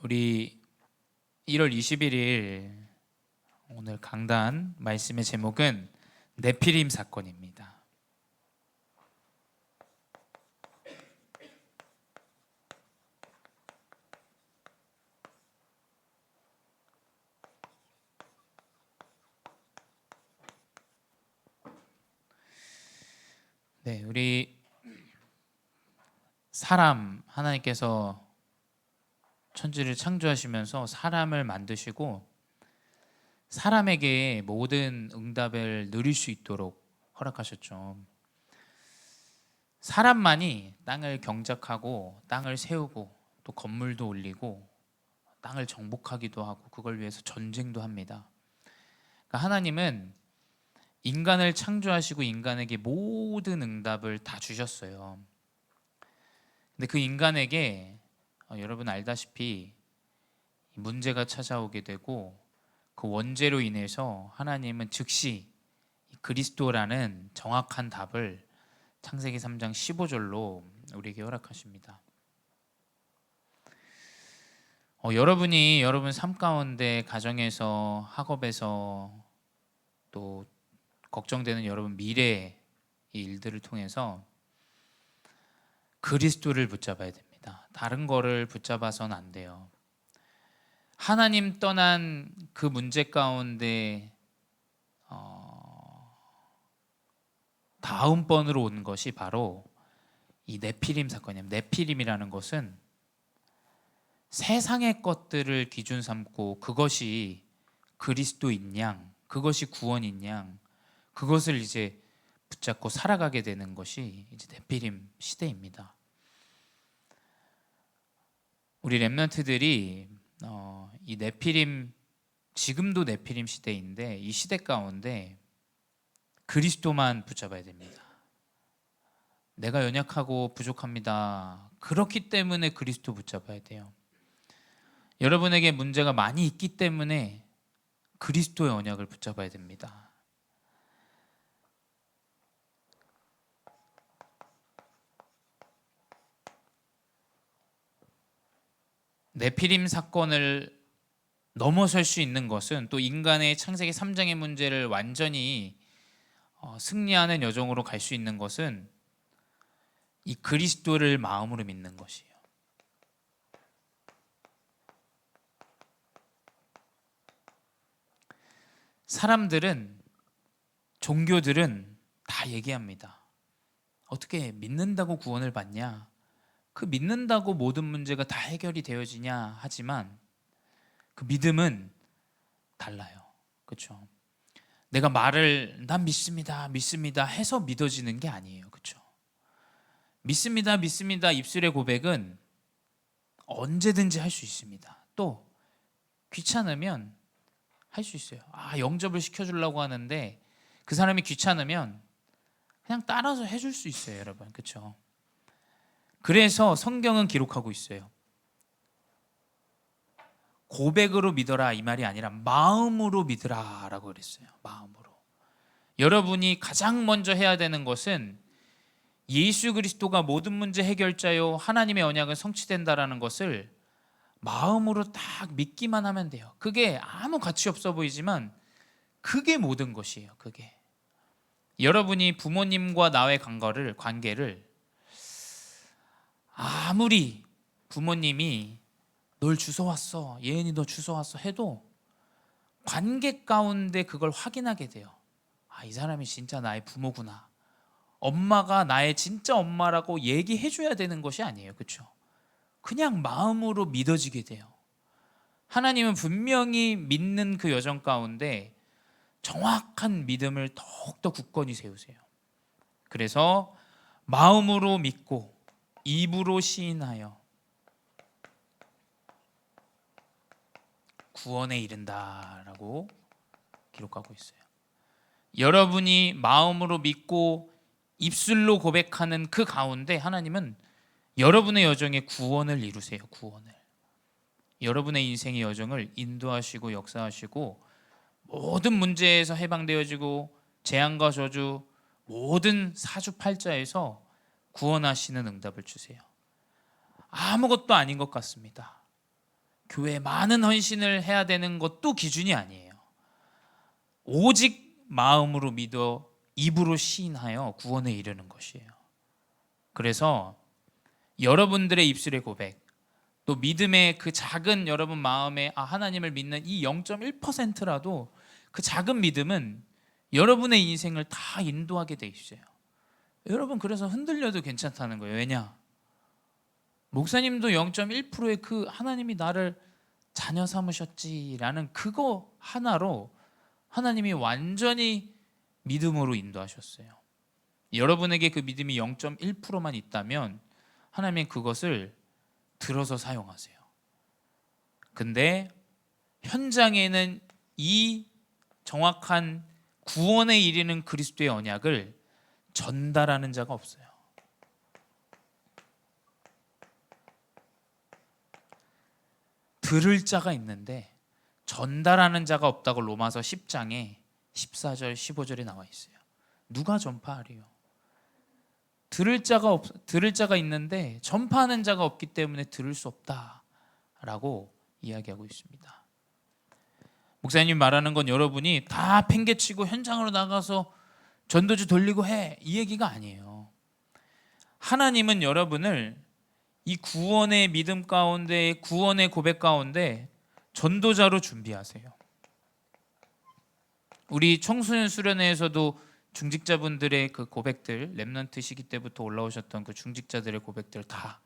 우리 1월 21일 오늘 강단 말씀의 제목은 네피림 사건입니다. 네, 우리 사람 하나님께서 천지를 창조하시면서 사람을 만드시고 사람에게 모든 응답을 누릴 수 있도록 허락하셨죠. 사람만이 땅을 경작하고 땅을 세우고 또 건물도 올리고 땅을 정복하기도 하고 그걸 위해서 전쟁도 합니다. 그러니까 하나님은 인간을 창조하시고 인간에게 모든 응답을 다 주셨어요. 근데 그 인간에게 여러분 알다시피 문제가 찾아오게 되고 그 원죄로 인해서 하나님은 즉시 그리스도라는 정확한 답을 창세기 3장 15절로 우리에게 허락하십니다. 여러분이 여러분 삶 가운데 가정에서 학업에서 또 걱정되는 여러분 미래의 일들을 통해서 그리스도를 붙잡아야 됩니다. 다른 거를 붙잡아서는 안 돼요. 하나님 떠난 그 문제 가운데 다음번으로 온 것이 바로 이 네피림 사건이에요. 네피림이라는 것은 세상의 것들을 기준 삼고 그것이 그리스도인 양, 그것이 구원인 양, 그것을 이제 붙잡고 살아가게 되는 것이 이제 네피림 시대입니다. 우리 렘넌트들이 이 네피림, 지금도 네피림 시대인데 이 시대 가운데 그리스도만 붙잡아야 됩니다. 내가 연약하고 부족합니다. 그렇기 때문에 그리스도 붙잡아야 돼요. 여러분에게 문제가 많이 있기 때문에 그리스도의 언약을 붙잡아야 됩니다. 네피림 사건을 넘어설 수 있는 것은 또 인간의 창세기 3장의 문제를 완전히 승리하는 여정으로 갈 수 있는 것은 이 그리스도를 마음으로 믿는 것이에요. 사람들은, 종교들은 다 얘기합니다. 어떻게 믿는다고 구원을 받냐? 그 믿는다고 모든 문제가 다 해결이 되어지냐? 하지만 그 믿음은 달라요. 그렇죠? 내가 말을 난 믿습니다, 믿습니다 해서 믿어지는 게 아니에요. 그렇죠? 믿습니다, 믿습니다 입술의 고백은 언제든지 할 수 있습니다. 또 귀찮으면 할 수 있어요. 영접을 시켜주려고 하는데 그 사람이 귀찮으면 그냥 따라서 해줄 수 있어요, 여러분. 그렇죠? 그래서 성경은 기록하고 있어요. 고백으로 믿어라 이 말이 아니라 마음으로 믿으라 라고 그랬어요. 마음으로. 여러분이 가장 먼저 해야 되는 것은 예수 그리스도가 모든 문제 해결자요 하나님의 언약은 성취된다라는 것을 마음으로 딱 믿기만 하면 돼요. 그게 아무 가치 없어 보이지만 그게 모든 것이에요. 그게 여러분이 부모님과 나의 관계를 아무리 부모님이 널 주워왔어, 예은이 너 주워왔어 해도 관계 가운데 그걸 확인하게 돼요. 이 사람이 진짜 나의 부모구나, 엄마가 나의 진짜 엄마라고 얘기해줘야 되는 것이 아니에요. 그렇죠? 그냥 마음으로 믿어지게 돼요. 하나님은 분명히 믿는 그 여정 가운데 정확한 믿음을 더욱더 굳건히 세우세요. 그래서 마음으로 믿고 입으로 시인하여 구원에 이른다라고 기록하고 있어요. 여러분이 마음으로 믿고 입술로 고백하는 그 가운데 하나님은 여러분의 여정에 구원을 이루세요. 구원을. 여러분의 인생의 여정을 인도하시고 역사하시고 모든 문제에서 해방되어지고 재앙과 저주 모든 사주팔자에서 구원하시는 응답을 주세요. 아무것도 아닌 것 같습니다. 교회에 많은 헌신을 해야 되는 것도 기준이 아니에요. 오직 마음으로 믿어 입으로 시인하여 구원에 이르는 것이에요. 그래서 여러분들의 입술의 고백, 또 믿음의 그 작은 여러분 마음에 하나님을 믿는 이 0.1%라도 그 작은 믿음은 여러분의 인생을 다 인도하게 돼 있어요. 여러분, 그래서 흔들려도 괜찮다는 거예요. 왜냐? 목사님도 0.1%의 그 하나님이 나를 자녀 삼으셨지라는 그거 하나로 하나님이 완전히 믿음으로 인도하셨어요. 여러분에게 그 믿음이 0.1%만 있다면 하나님은 그것을 들어서 사용하세요. 근데 현장에는 이 정확한 구원에 이르는 그리스도의 언약을 전달하는 자가 없어요. 들을 자가 있는데 전달하는 자가 없다고 로마서 10장에 14절 15절에 나와 있어요. 누가 전파하리요? 들을 자가 있는데 전파하는 자가 없기 때문에 들을 수 없다라고 이야기하고 있습니다. 목사님 말하는 건 여러분이 다 팽개치고 현장으로 나가서 전도지 돌리고 해, 이 얘기가 아니에요. 하나님은 여러분을 이 구원의 믿음 가운데, 구원의 고백 가운데 전도자로 준비하세요. 우리 청소년 수련회에서도 중직자분들의 그 고백들, 렘넌트 시기 때부터 올라오셨던 그 중직자들의 고백들 다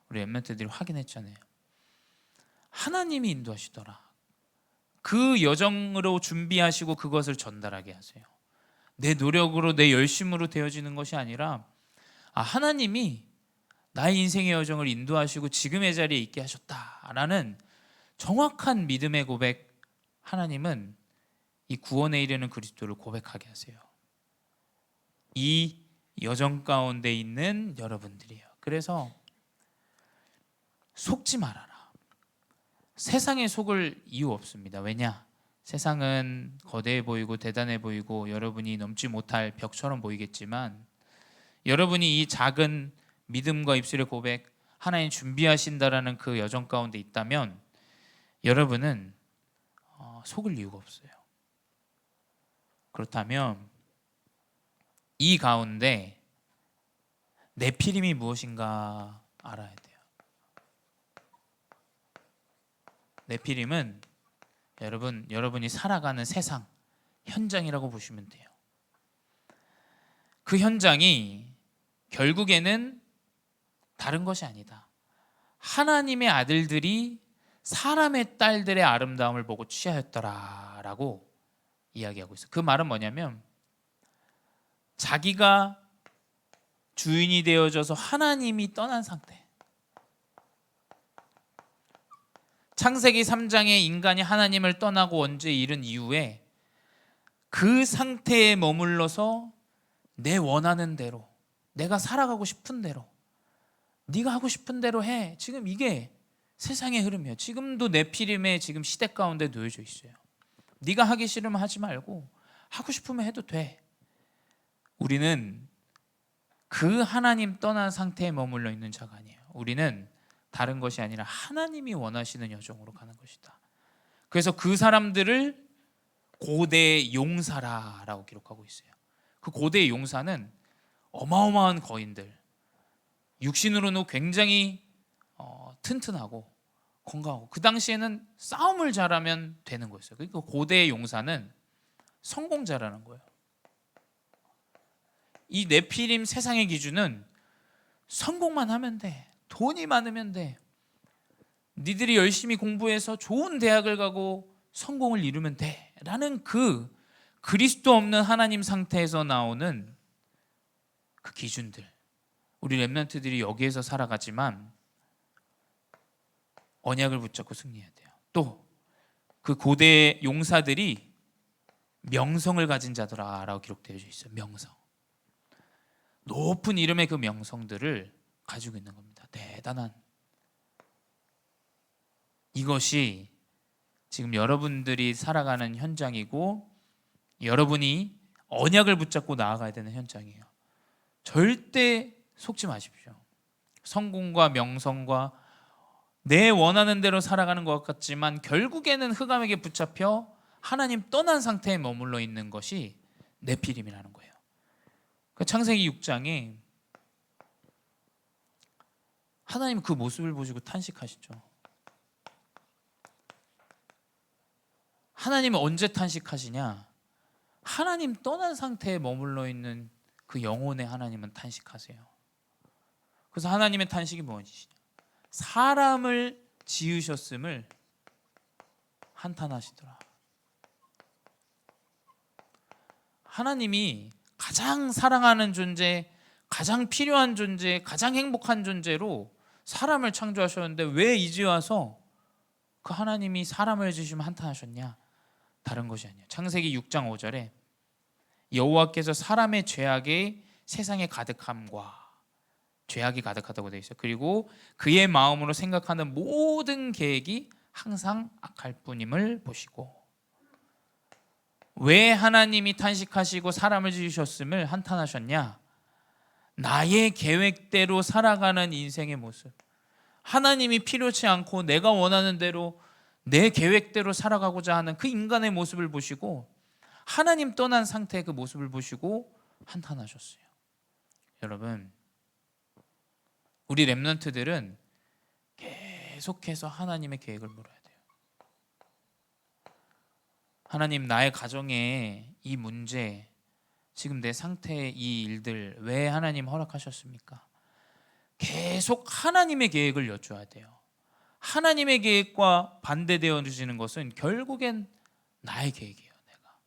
우리 렘넌트들이 확인했잖아요. 하나님이 인도하시더라. 그 여정으로 준비하시고 그것을 전달하게 하세요. 내 노력으로, 내 열심으로 되어지는 것이 아니라 하나님이 나의 인생의 여정을 인도하시고 지금의 자리에 있게 하셨다라는 정확한 믿음의 고백, 하나님은 이 구원에 이르는 그리스도를 고백하게 하세요. 이 여정 가운데 있는 여러분들이에요. 그래서 속지 말아라. 세상에 속을 이유 없습니다. 왜냐? 세상은 거대해 보이고 대단해 보이고 여러분이 넘지 못할 벽처럼 보이겠지만, 여러분이 이 작은 믿음과 입술의 고백, 하나님 준비하신다라는 그 여정 가운데 있다면 여러분은 속을 이유가 없어요. 그렇다면 이 가운데 네피림이 무엇인가 알아야 돼요. 네피림은 여러분이 살아가는 세상, 현장이라고 보시면 돼요. 그 현장이 결국에는 다른 것이 아니다. 하나님의 아들들이 사람의 딸들의 아름다움을 보고 취하였더라라고 이야기하고 있어요. 그 말은 뭐냐면 자기가 주인이 되어져서 하나님이 떠난 상태. 창세기 3장에 인간이 하나님을 떠나고 원죄에 이른 이후에 그 상태에 머물러서 내 원하는 대로, 내가 살아가고 싶은 대로, 네가 하고 싶은 대로 해. 지금 이게 세상의 흐름이에요. 지금도 네피림의 지금 시대 가운데 놓여져 있어요. 네가 하기 싫으면 하지 말고 하고 싶으면 해도 돼. 우리는 그 하나님 떠난 상태에 머물러 있는 자가 아니에요. 우리는 다른 것이 아니라 하나님이 원하시는 여정으로 가는 것이다. 그래서 그 사람들을 고대 용사라라고 기록하고 있어요. 그 고대 용사는 어마어마한 거인들, 육신으로는 굉장히 튼튼하고 건강하고, 그 당시에는 싸움을 잘하면 되는 거였어요. 그러니까 고대의 용사는 성공자라는 거예요. 이 네피림 세상의 기준은 성공만 하면 돼, 돈이 많으면 돼, 니들이 열심히 공부해서 좋은 대학을 가고 성공을 이루면 돼 라는 그 그리스도 없는 하나님 상태에서 나오는 그 기준들, 우리 렘넌트들이 여기에서 살아가지만 언약을 붙잡고 승리해야 돼요. 또 그 고대 용사들이 명성을 가진 자더라라고 기록되어 있어요. 명성, 높은 이름의 그 명성들을 가지고 있는 겁니다. 대단한, 이것이 지금 여러분들이 살아가는 현장이고 여러분이 언약을 붙잡고 나아가야 되는 현장이에요. 절대 속지 마십시오. 성공과 명성과 내 원하는 대로 살아가는 것 같지만 결국에는 흑암에게 붙잡혀 하나님 떠난 상태에 머물러 있는 것이 네피림이라는 거예요. 그 창세기 6장에 하나님 그 모습을 보시고 탄식하시죠. 하나님은 언제 탄식하시냐? 하나님 떠난 상태에 머물러 있는 그 영혼의 하나님은 탄식하세요. 그래서 하나님의 탄식이 무엇이냐? 사람을 지으셨음을 한탄하시더라. 하나님이 가장 사랑하는 존재, 가장 필요한 존재, 가장 행복한 존재로 사람을 창조하셨는데 왜 이제 와서 그 하나님이 사람을 지으시면 한탄하셨냐? 다른 것이 아니에요. 창세기 6장 5절에 여호와께서 사람의 죄악이 세상에 가득함과, 죄악이 가득하다고 되어 있어요. 그리고 그의 마음으로 생각하는 모든 계획이 항상 악할 뿐임을 보시고, 왜 하나님이 탄식하시고 사람을 지으셨음을 한탄하셨냐? 나의 계획대로 살아가는 인생의 모습, 하나님이 필요치 않고 내가 원하는 대로 내 계획대로 살아가고자 하는 그 인간의 모습을 보시고, 하나님 떠난 상태의 그 모습을 보시고 한탄하셨어요. 여러분, 우리 렘넌트들은 계속해서 하나님의 계획을 물어야 돼요. 하나님, 나의 가정에 이 문제, 지금 내 상태의 이 일들 왜 하나님 허락하셨습니까? 계속 하나님의 계획을 여쭈어야 돼요. 하나님의 계획과 반대되어 주시는 것은 결국엔 나의 계획이에요. 내가.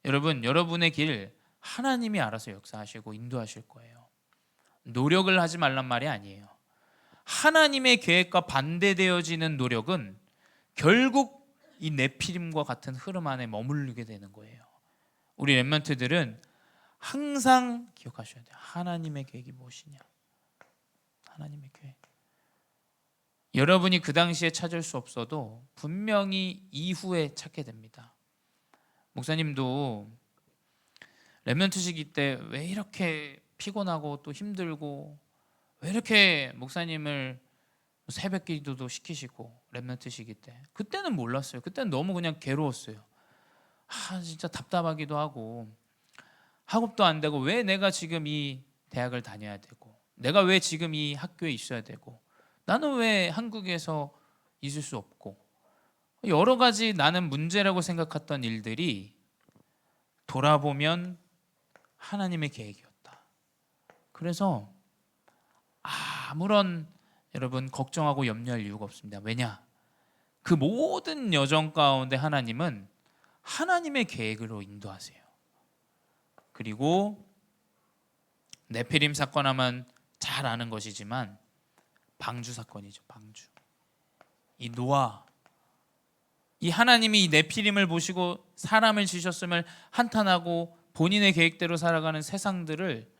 여러분, 여러분의 길 하나님이 알아서 역사하시고 인도하실 거예요. 노력을 하지 말란 말이 아니에요. 하나님의 계획과 반대되어지는 노력은 결국 이 네피림과 같은 흐름 안에 머무르게 되는 거예요. 우리 렘넌트들은 항상 기억하셔야 돼요. 하나님의 계획이 무엇이냐? 하나님의 계획. 여러분이 그 당시에 찾을 수 없어도 분명히 이후에 찾게 됩니다. 목사님도 렘넌트 시기 때 왜 이렇게 피곤하고 또 힘들고, 왜 이렇게 목사님을 새벽 기도도 시키시고, 렘넌트 시기 때 그때는 몰랐어요. 그때는 너무 그냥 괴로웠어요. 진짜 답답하기도 하고, 학업도 안 되고, 왜 내가 지금 이 대학을 다녀야 되고, 내가 왜 지금 이 학교에 있어야 되고, 나는 왜 한국에서 있을 수 없고, 여러 가지 나는 문제라고 생각했던 일들이 돌아보면 하나님의 계획이었다. 그래서 아무런 여러분 걱정하고 염려할 이유가 없습니다. 왜냐? 그 모든 여정 가운데 하나님은 하나님의 계획으로 인도하세요. 그리고 네피림 사건 하면 잘 아는 것이지만 방주 사건이죠. 방주. 이 노아, 이 하나님이 이 네피림을 보시고 사람을 지으셨음을 한탄하고 본인의 계획대로 살아가는 세상들을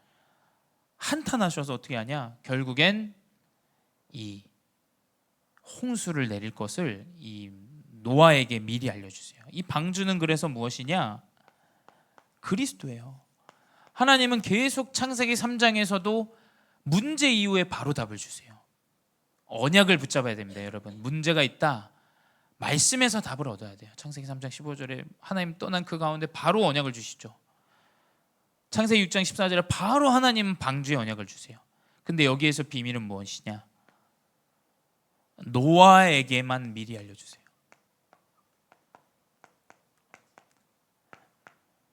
한탄하셔서 어떻게 하냐? 결국엔 이 홍수를 내릴 것을 이 노아에게 미리 알려주세요. 이 방주는 그래서 무엇이냐? 그리스도예요. 하나님은 계속 창세기 3장에서도 문제 이후에 바로 답을 주세요. 언약을 붙잡아야 됩니다. 여러분, 문제가 있다, 말씀에서 답을 얻어야 돼요. 창세기 3장 15절에 하나님 떠난 그 가운데 바로 언약을 주시죠. 창세기 6장 14절에 바로 하나님은 방주의 언약을 주세요. 근데 여기에서 비밀은 무엇이냐? 노아에게만 미리 알려주세요.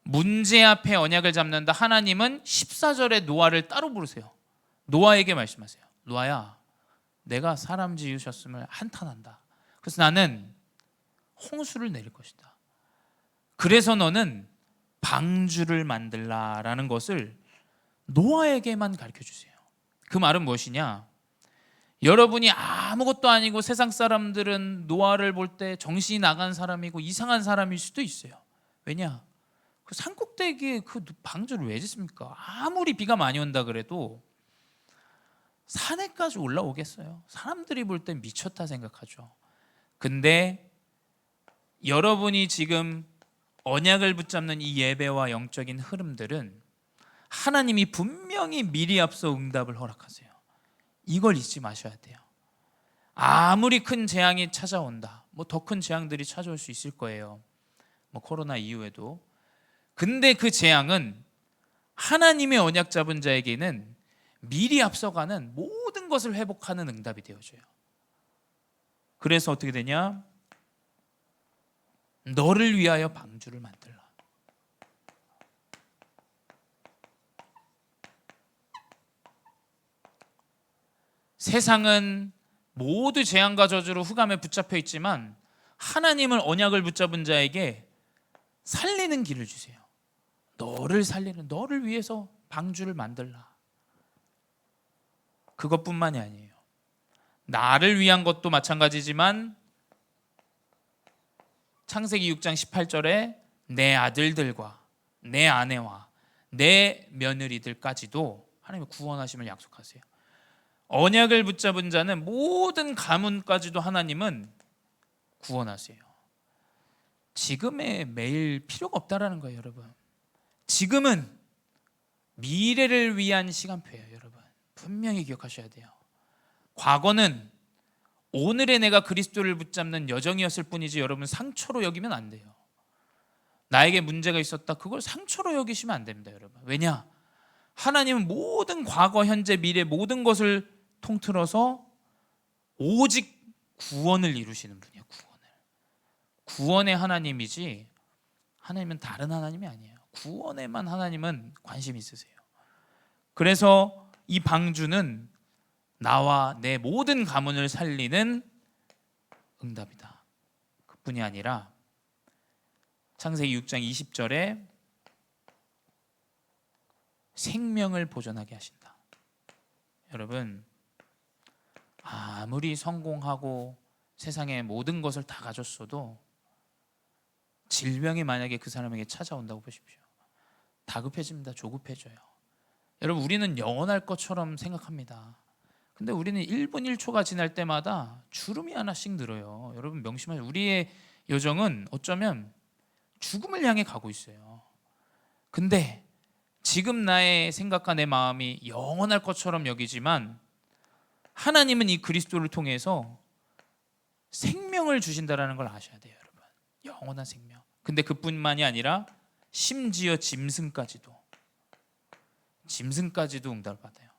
문제 앞에 언약을 잡는다. 하나님은 14절에 노아를 따로 부르세요. 노아에게 말씀하세요. 노아야, 내가 사람 지으셨음을 한탄한다. 그래서 나는 홍수를 내릴 것이다. 그래서 너는 방주를 만들라라는 것을 노아에게만 가르쳐주세요. 그 말은 무엇이냐? 여러분이 아무것도 아니고 세상 사람들은 노아를 볼 때 정신이 나간 사람이고 이상한 사람일 수도 있어요. 왜냐? 그 산꼭대기에 그 방주를 왜 짓습니까? 아무리 비가 많이 온다 그래도 산에까지 올라오겠어요? 사람들이 볼 땐 미쳤다 생각하죠. 근데 여러분이 지금 언약을 붙잡는 이 예배와 영적인 흐름들은 하나님이 분명히 미리 앞서 응답을 허락하세요. 이걸 잊지 마셔야 돼요. 아무리 큰 재앙이 찾아온다, 뭐 더 큰 재앙들이 찾아올 수 있을 거예요. 뭐 코로나 이후에도. 근데 그 재앙은 하나님의 언약 잡은 자에게는 미리 앞서가는 모든 것을 회복하는 응답이 되어줘요. 그래서 어떻게 되냐? 너를 위하여 방주를 만들라. 세상은 모두 재앙과 저주로 흑암에 붙잡혀 있지만 하나님을 언약을 붙잡은 자에게 살리는 길을 주세요. 너를 살리는, 너를 위해서 방주를 만들라. 그것뿐만이 아니에요. 나를 위한 것도 마찬가지지만 창세기 6장 18절에 내 아들들과 내 아내와 내 며느리들까지도 하나님의 구원하심을 약속하세요. 언약을 붙잡은 자는 모든 가문까지도 하나님은 구원하세요. 지금의 매일 필요가 없다라는 거예요, 여러분. 지금은 미래를 위한 시간표예요, 여러분. 분명히 기억하셔야 돼요. 과거는 오늘의 내가 그리스도를 붙잡는 여정이었을 뿐이지 여러분 상처로 여기면 안 돼요. 나에게 문제가 있었다, 그걸 상처로 여기시면 안 됩니다, 여러분. 왜냐? 하나님은 모든 과거, 현재, 미래 모든 것을 통틀어서 오직 구원을 이루시는 분이에요. 구원의 하나님이지 하나님은 다른 하나님이 아니에요. 구원에만 하나님은 관심이 있으세요. 그래서 이 방주는 나와 내 모든 가문을 살리는 응답이다. 그뿐이 아니라 창세기 6장 20절에 생명을 보존하게 하신다. 여러분, 아무리 성공하고 세상의 모든 것을 다 가졌어도 질병이 만약에 그 사람에게 찾아온다고 보십시오. 다급해집니다. 조급해져요. 여러분, 우리는 영원할 것처럼 생각합니다. 근데 우리는 1분 1초가 지날 때마다 주름이 하나씩 늘어요. 여러분 명심하세요. 우리의 여정은 어쩌면 죽음을 향해 가고 있어요. 근데 지금 나의 생각과 내 마음이 영원할 것처럼 여기지만 하나님은 이 그리스도를 통해서 생명을 주신다라는 걸 아셔야 돼요, 여러분. 영원한 생명. 근데 그뿐만이 아니라 심지어 짐승까지도 응답을 받아요.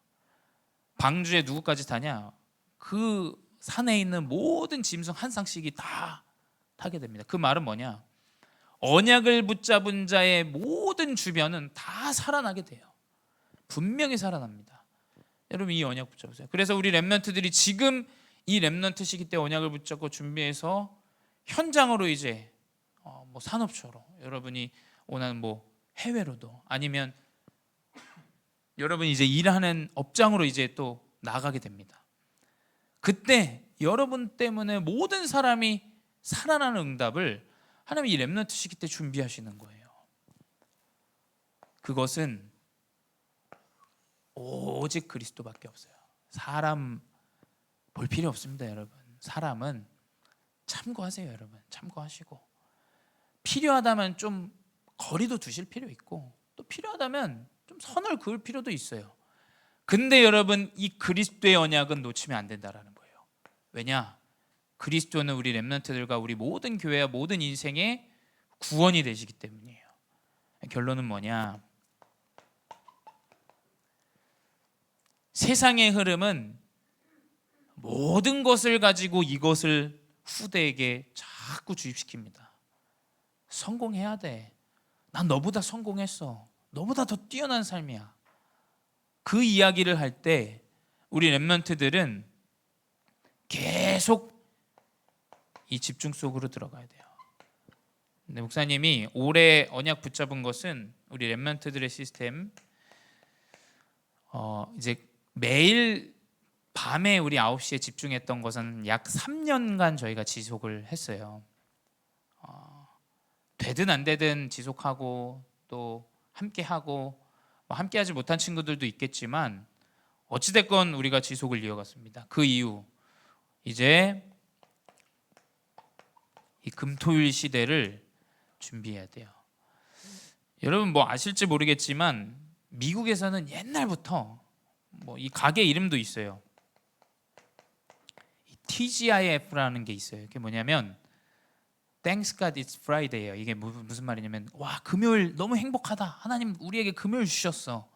방주에 누구까지 타냐? 그 산에 있는 모든 짐승 한 쌍씩이 다 타게 됩니다. 그 말은 뭐냐? 언약을 붙잡은 자의 모든 주변은 다 살아나게 돼요. 분명히 살아납니다. 여러분, 이 언약 붙잡으세요. 그래서 우리 렘넌트들이 지금 이 렘넌트 시기 때 언약을 붙잡고 준비해서 현장으로 이제 뭐 산업처로 여러분이 원하는 뭐 해외로도 아니면 여러분이 이제 일하는 업장으로 이제 또 나가게 됩니다. 그때 여러분 때문에 모든 사람이 살아나는 응답을 하나님이 이 렘넌트 시기 때 준비하시는 거예요. 그것은 오직 그리스도밖에 없어요. 사람 볼 필요 없습니다, 여러분. 사람은 참고하세요, 여러분. 참고하시고 필요하다면 좀 거리도 두실 필요 있고 또 필요하다면 좀 선을 그을 필요도 있어요. 근데 여러분, 이 그리스도의 언약은 놓치면 안 된다라는 거예요. 왜냐? 그리스도는 우리 렘넌트들과 우리 모든 교회와 모든 인생의 구원이 되시기 때문이에요. 결론은 뭐냐? 세상의 흐름은 모든 것을 가지고 이것을 후대에게 자꾸 주입시킵니다. 성공해야 돼. 난 너보다 성공했어. 너보다 더 뛰어난 삶이야. 그 이야기를 할 때 우리 렘넌트들은 계속 이 집중 속으로 들어가야 돼요. 근데 목사님이 올해 언약 붙잡은 것은 우리 렘넌트들의 시스템 이제 매일 밤에 우리 9시에 집중했던 것은 약 3년간 저희가 지속을 했어요. 되든 안 되든 지속하고 또 함께하고 함께하지 못한 친구들도 있겠지만 어찌됐건 우리가 지속을 이어갔습니다. 그 이후 이제 이 금토일 시대를 준비해야 돼요. 여러분 뭐 아실지 모르겠지만 미국에서는 옛날부터 뭐 이 가게 이름도 있어요. TGIF라는 게 있어요. 이게 뭐냐면 Thanks God it's Friday예요. 이게 무슨 말이냐면 와, 금요일 너무 행복하다. 하나님 우리에게 금요일 주셨어.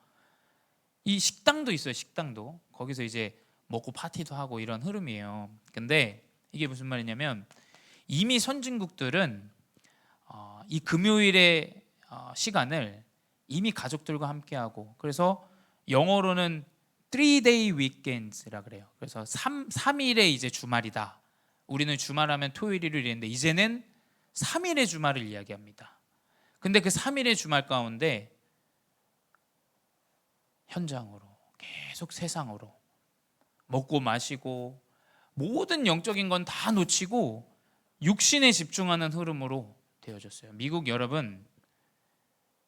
이 식당도 있어요. 식당도. 거기서 이제 먹고 파티도 하고 이런 흐름이에요. 근데 이게 무슨 말이냐면 이미 선진국들은 이 금요일의 시간을 이미 가족들과 함께하고, 그래서 영어로는 3-day weekends라 그래요. 그래서 3일의 이제 주말이다. 우리는 주말하면 토요일 일요일 이랬는데 이제는 3일의 주말을 이야기합니다. 근데 그 3일의 주말 가운데 현장으로 계속 세상으로 먹고 마시고 모든 영적인 건 다 놓치고 육신에 집중하는 흐름으로 되어졌어요. 미국 여러분,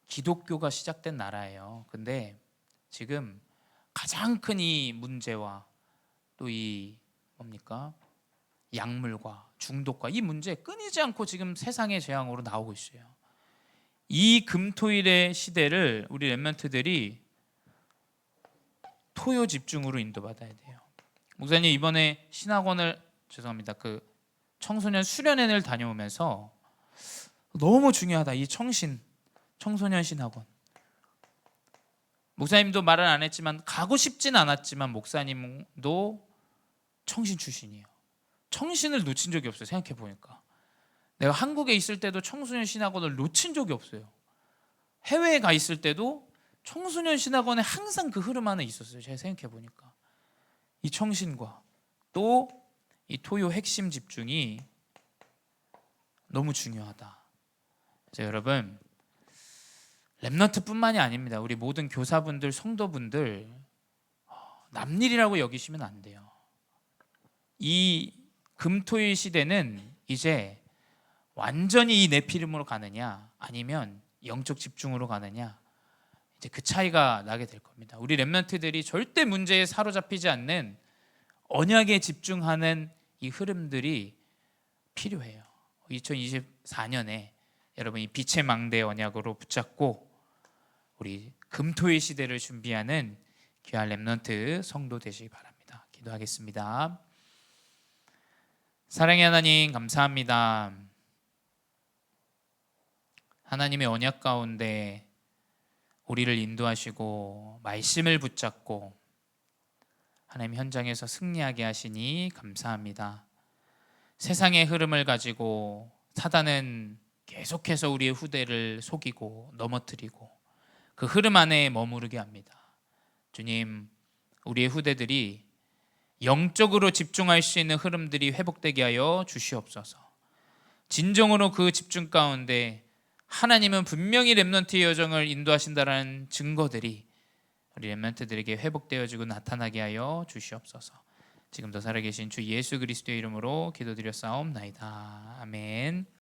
기독교가 시작된 나라예요. 근데 지금 가장 큰 이 문제와 또 이 뭡니까? 약물과 중독과 이 문제 끊이지 않고 지금 세상의 재앙으로 나오고 있어요. 이 금토일의 시대를 우리 렘넌트들이 토요 집중으로 인도받아야 돼요. 목사님 이번에 신학원을 죄송합니다. 그 청소년 수련회를 다녀오면서 너무 중요하다. 이 청소년 신학원. 목사님도 말을 안 했지만 가고 싶진 않았지만 목사님도 청신 출신이에요. 청신을 놓친 적이 없어요. 생각해 보니까 내가 한국에 있을 때도 청소년 신학원을 놓친 적이 없어요. 해외에 가 있을 때도 청소년 신학원에 항상 그 흐름 안에 있었어요. 제가 생각해 보니까 이 청신과 또 이 토요 핵심 집중이 너무 중요하다. 그래서 여러분, 렘넌트뿐만이 아닙니다. 우리 모든 교사분들, 성도분들 남일이라고 여기시면 안 돼요. 이 금토일 시대는 이제 완전히 이 네피림으로 가느냐 아니면 영적 집중으로 가느냐, 이제 그 차이가 나게 될 겁니다. 우리 렘넌트들이 절대 문제에 사로잡히지 않는 언약에 집중하는 이 흐름들이 필요해요. 2024년에 여러분 이 빛의 망대 언약으로 붙잡고 우리 금토일 시대를 준비하는 귀한 렘넌트 성도 되시기 바랍니다. 기도하겠습니다. 사랑의 하나님, 감사합니다. 하나님의 언약 가운데 우리를 인도하시고 말씀을 붙잡고 하나님 현장에서 승리하게 하시니 감사합니다. 세상의 흐름을 가지고 사단은 계속해서 우리의 후대를 속이고 넘어뜨리고 그 흐름 안에 머무르게 합니다. 주님, 우리의 후대들이 영적으로 집중할 수 있는 흐름들이 회복되게 하여 주시옵소서. 진정으로 그 집중 가운데 하나님은 분명히 렘넌트의 여정을 인도하신다는 증거들이 우리 렘넌트들에게 회복되어지고 나타나게 하여 주시옵소서. 지금도 살아계신 주 예수 그리스도의 이름으로 기도드렸사옵나이다. 아멘.